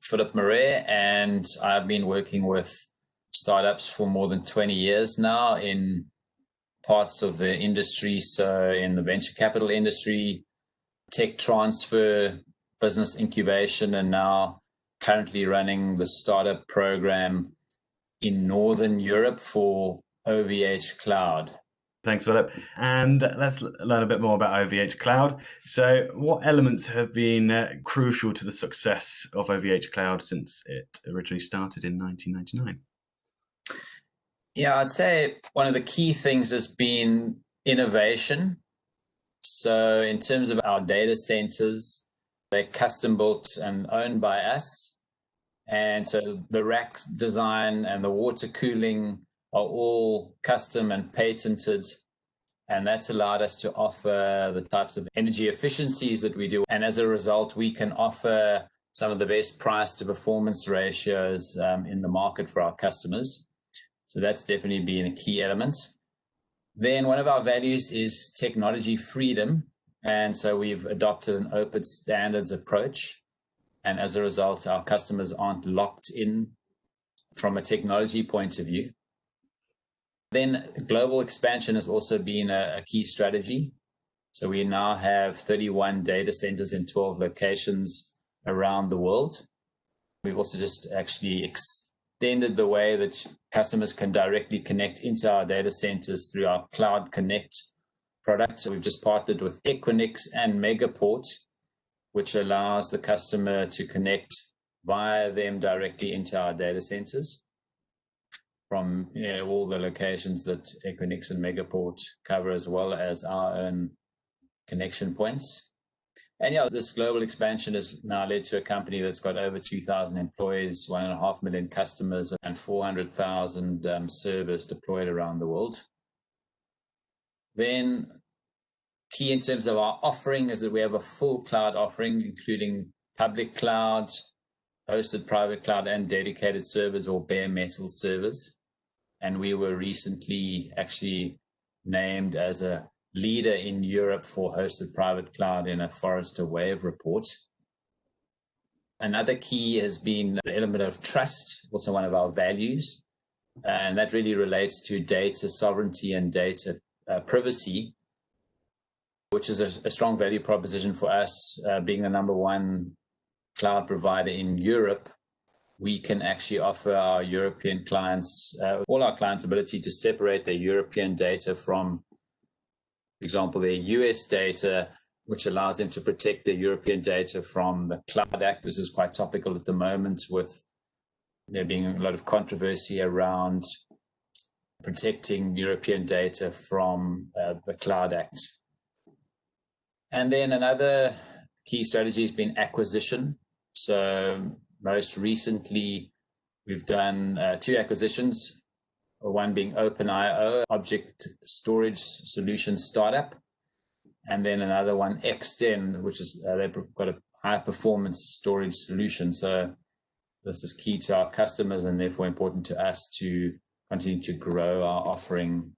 Philip Marais, and I've been working with startups for more than 20 years now in parts of the industry. So in the venture capital industry, tech transfer, business incubation, and now currently running the startup program in Northern Europe for OVH Cloud. Thanks, Philip. And let's learn a bit more about OVH Cloud. So what elements have been crucial to the success of OVH Cloud since it originally started in 1999? Yeah, I'd say one of the key things has been innovation. So in terms of our data centers, they're custom built and owned by us. And so the rack design and the water cooling are all custom and patented. And that's allowed us to offer the types of energy efficiencies that we do. And as a result, we can offer some of the best price to performance ratios in the market for our customers. So that's definitely been a key element. Then one of our values is technology freedom. And so we've adopted an open standards approach. And as a result, our customers aren't locked in from a technology point of view. Then global expansion has also been a key strategy. So we now have 31 data centers in 12 locations around the world. We've also just actually extended the way that customers can directly connect into our data centers through our Cloud Connect product. So we've just partnered with Equinix and Megaport, which allows the customer to connect via them directly into our data centers from all the locations that Equinix and Megaport cover, as well as our own connection points. And yeah, this global expansion has now led to a company that's got over 2,000 employees, 1.5 million customers, and 400,000 servers deployed around the world. Then key in terms of our offering is that we have a full cloud offering, including public cloud, hosted private cloud, and dedicated servers or bare metal servers. And we were recently actually named as a leader in Europe for hosted private cloud in a Forrester Wave report. Another key has been the element of trust, also one of our values. And that really relates to data sovereignty and data privacy, which is a strong value proposition for us. Being the number one cloud provider in Europe, we can actually offer our European clients, all our clients, ability to separate their European data from, for example, their US data, which allows them to protect their European data from the Cloud Act. This is quite topical at the moment, with there being a lot of controversy around protecting European data from the Cloud Act. And then another key strategy has been acquisition. So most recently, we've done 2 acquisitions, one being OpenIO, object storage solution startup, and then another one, Extend, which is they've got a high performance storage solution. So this is key to our customers and therefore important to us to continue to grow our offering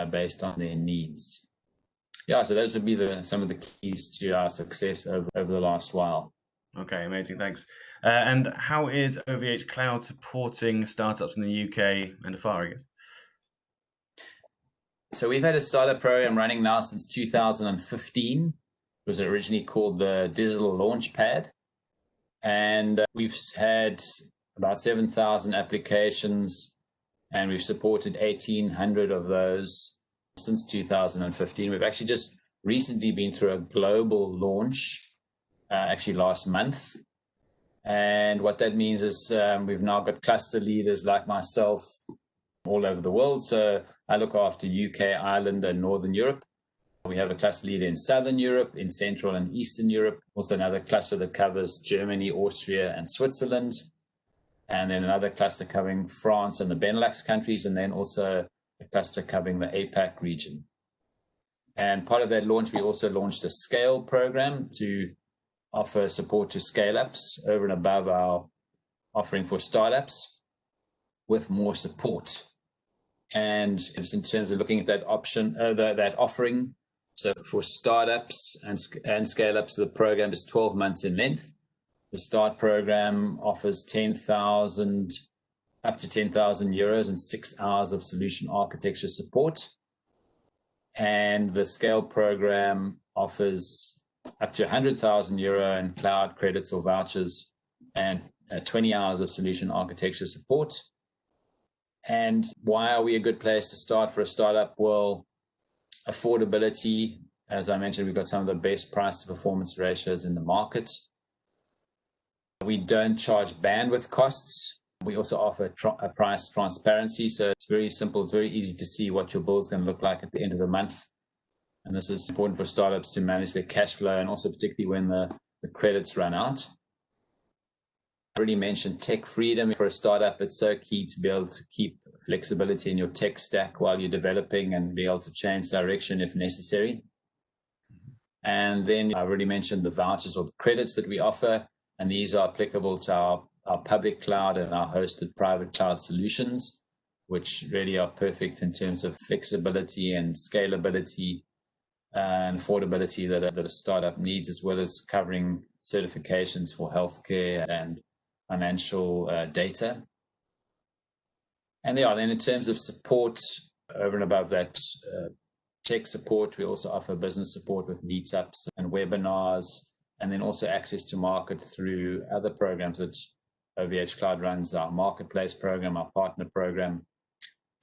based on their needs. Yeah, so those would be some of the keys to our success over the last while. Okay, amazing, thanks. And how is OVH Cloud supporting startups in the UK and afar, I guess? So we've had a startup program running now since 2015. It was originally called the Digital Launchpad. And we've had about 7,000 applications, and we've supported 1,800 of those since 2015. We've actually just recently been through a global launch, actually last month. And what that means is we've now got cluster leaders like myself all over the world. So I look after UK, Ireland, and Northern Europe. We have a cluster leader in Southern Europe, in Central and Eastern Europe. Also another cluster that covers Germany, Austria, and Switzerland. And then another cluster covering France and the Benelux countries, and then also a cluster covering the APAC region. And part of that launch, we also launched a scale program to offer support to scale-ups over and above our offering for startups with more support. And just in terms of looking at that option, that offering, so for startups and scale-ups, the program is 12 months in length. The START program offers up to 10,000 euros and 6 hours of solution architecture support. And the Scale program offers up to 100,000 euro in cloud credits or vouchers and 20 hours of solution architecture support. And why are we a good place to start for a startup? Well, affordability. As I mentioned, we've got some of the best price to performance ratios in the market. We don't charge bandwidth costs. We also offer a price transparency. So it's very simple. It's very easy to see what your bill is going to look like at the end of the month. And this is important for startups to manage their cash flow, and also particularly when the credits run out. I already mentioned tech freedom. For a startup, it's so key to be able to keep flexibility in your tech stack while you're developing and be able to change direction if necessary. And then I already mentioned the vouchers or the credits that we offer, and these are applicable to our public cloud and our hosted private cloud solutions, which really are perfect in terms of flexibility and scalability and affordability that a startup needs, as well as covering certifications for healthcare and financial data. And then in terms of support, over and above that tech support, we also offer business support with meetups and webinars, and then also access to market through other programs that OVH Cloud runs, our marketplace program, our partner program.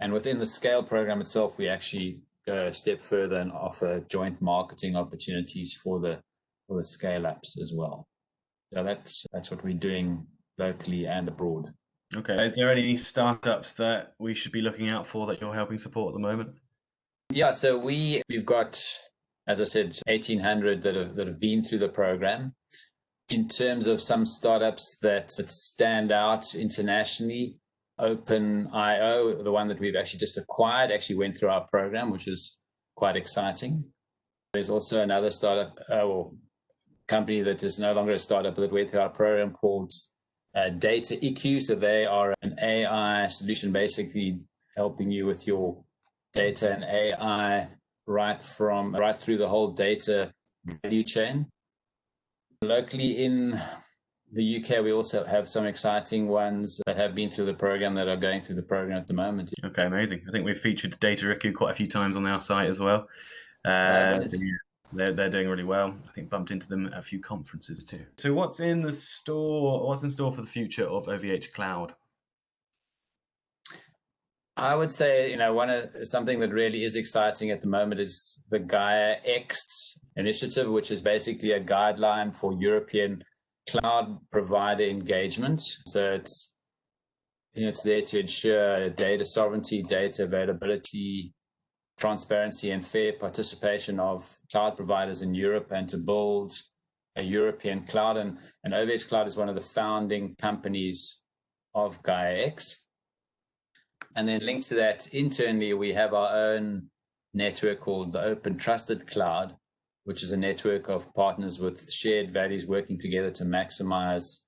And within the Scale program itself, we actually go a step further and offer joint marketing opportunities for the scale-ups as well. So that's what we're doing locally and abroad. Okay. Is there any startups that we should be looking out for that you're helping support at the moment? Yeah, so we've got, as I said, 1,800 that have been through the program. In terms of some startups that stand out internationally, OpenIO, the one that we've actually just acquired, actually went through our program, which is quite exciting. There's also another startup or company that is no longer a startup that went through our program called Data EQ. So they are an AI solution, basically helping you with your data and AI right through the whole data value chain. Locally in the UK, we also have some exciting ones that have been through the program that are going through the program at the moment. Okay, amazing. I think we've featured Data EQ quite a few times on our site as well. They're doing really well. I think bumped into them at a few conferences too. So what's in store for the future of OVH Cloud? I would say, something that really is exciting at the moment is the Gaia X initiative, which is basically a guideline for European cloud provider engagement. So it's there to ensure data sovereignty, data availability, transparency, and fair participation of cloud providers in Europe, and to build a European cloud. And OVH Cloud is one of the founding companies of Gaia X. And then linked to that, internally, we have our own network called the Open Trusted Cloud, which is a network of partners with shared values working together to maximize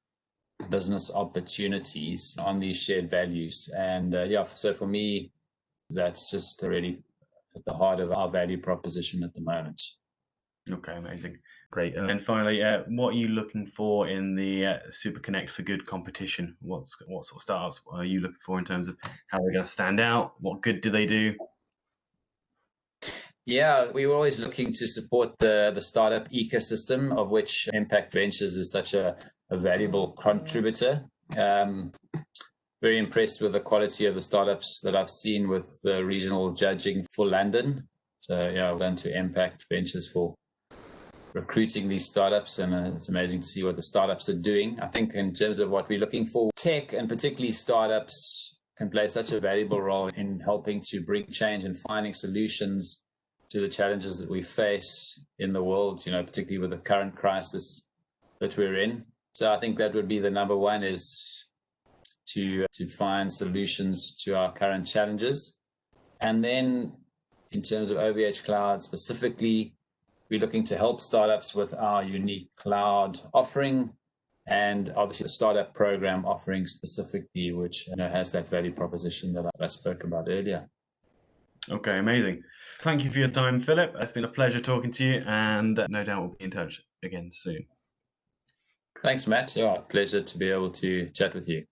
business opportunities on these shared values. And so for me, that's just really at the heart of our value proposition at the moment. Okay, amazing. Great. And then finally, what are you looking for in the Super Connect for Good competition? What sort of startups are you looking for in terms of how they're going to stand out? What good do they do? Yeah, we were always looking to support the startup ecosystem, of which Empact Ventures is such a valuable contributor. Very impressed with the quality of the startups that I've seen with the regional judging for London. So well done to Empact Ventures for recruiting these startups, and it's amazing to see what the startups are doing. I think in terms of what we're looking for, tech and particularly startups can play such a valuable role in helping to bring change and finding solutions to the challenges that we face in the world, particularly with the current crisis that we're in. So I think that would be the number one, is to find solutions to our current challenges. And then in terms of OVH Cloud specifically, we're looking to help startups with our unique cloud offering, and obviously the startup program offering specifically, which has that value proposition that I spoke about earlier. Okay, amazing. Thank you for your time, Philip. It's been a pleasure talking to you, and no doubt we'll be in touch again soon. Thanks, Matt. Yeah, pleasure to be able to chat with you.